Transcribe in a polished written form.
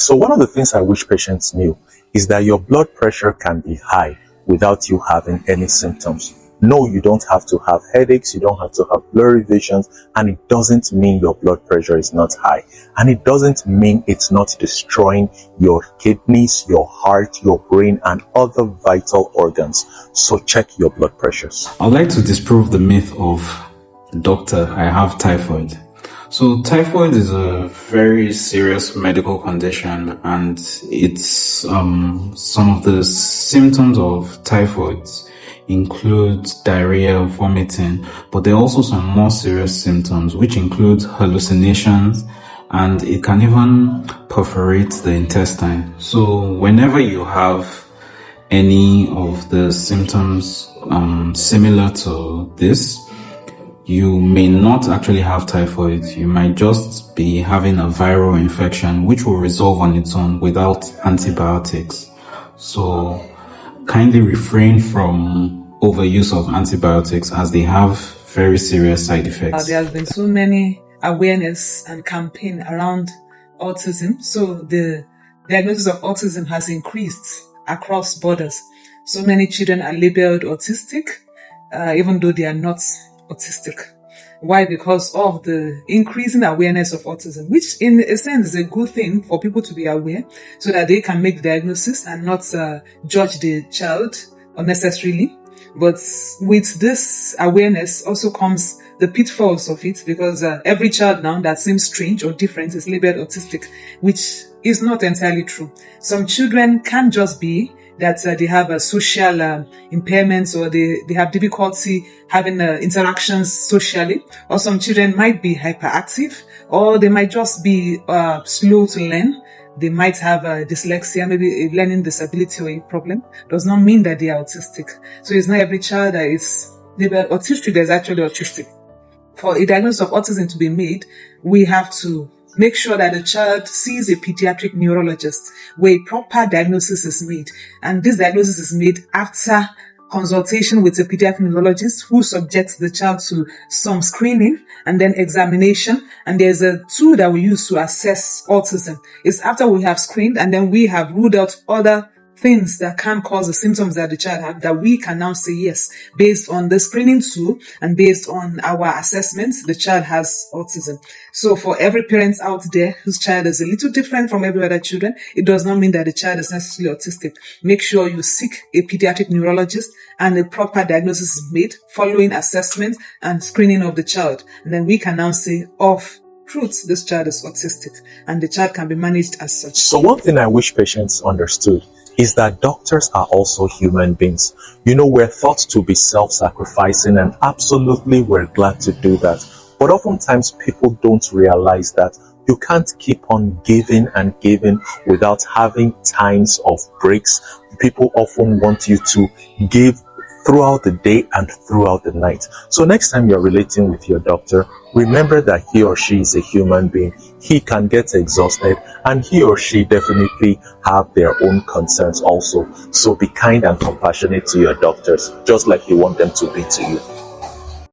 So one of the things I wish patients knew is that your blood pressure can be high without you having any symptoms. No, you don't have to have headaches, you don't have to have blurry visions, and it doesn't mean your blood pressure is not high. And it doesn't mean it's not destroying your kidneys, your heart, your brain, and other vital organs. So check your blood pressures. I'd like to disprove the myth of, doctor, I have typhoid. So typhoid is a very serious medical condition, and it's some of the symptoms of typhoid include diarrhea, vomiting, but there are also some more serious symptoms which include hallucinations, and it can even perforate the intestine. So whenever you have any of the symptoms similar to this, you may not actually have typhoid. You might just be having a viral infection which will resolve on its own without antibiotics. So kindly refrain from overuse of antibiotics as they have very serious side effects. There has been so many awareness and campaign around autism. So the diagnosis of autism has increased across borders. So many children are labeled autistic, even though they are not autistic. Why? Because of the increasing awareness of autism, which in a sense is a good thing for people to be aware so that they can make the diagnosis and not judge the child unnecessarily. But with this awareness also comes the pitfalls of it, because every child now that seems strange or different is labeled autistic, which is not entirely true. Some children can just be that they have a social impairments, or they have difficulty having interactions socially, or some children might be hyperactive, or they might just be slow to learn. They might have dyslexia, maybe a learning disability or a problem. Does not mean that they are autistic. So it's not every child that is labeled autistic that is actually autistic. For a diagnosis of autism to be made, we have to make sure that the child sees a pediatric neurologist where a proper diagnosis is made. And this diagnosis is made after consultation with a pediatric neurologist who subjects the child to some screening and then examination. And there's a tool that we use to assess autism. It's after we have screened and then we have ruled out other things that can cause the symptoms that the child has, that we can now say yes, based on the screening tool and based on our assessments, the child has autism. So for every parent out there whose child is a little different from every other children, it does not mean that the child is necessarily autistic. Make sure you seek a pediatric neurologist and a proper diagnosis is made following assessment and screening of the child. And then we can now say, of truth, this child is autistic, and the child can be managed as such. So one thing I wish patients understood is that doctors are also human beings. You know, we're thought to be self-sacrificing, and absolutely we're glad to do that. But oftentimes people don't realize that you can't keep on giving and giving without having times of breaks. People often want you to give throughout the day and throughout the night. So next time you're relating with your doctor, remember that he or she is a human being. He can get exhausted, and he or she definitely have their own concerns also. So be kind and compassionate to your doctors, just like you want them to be to you.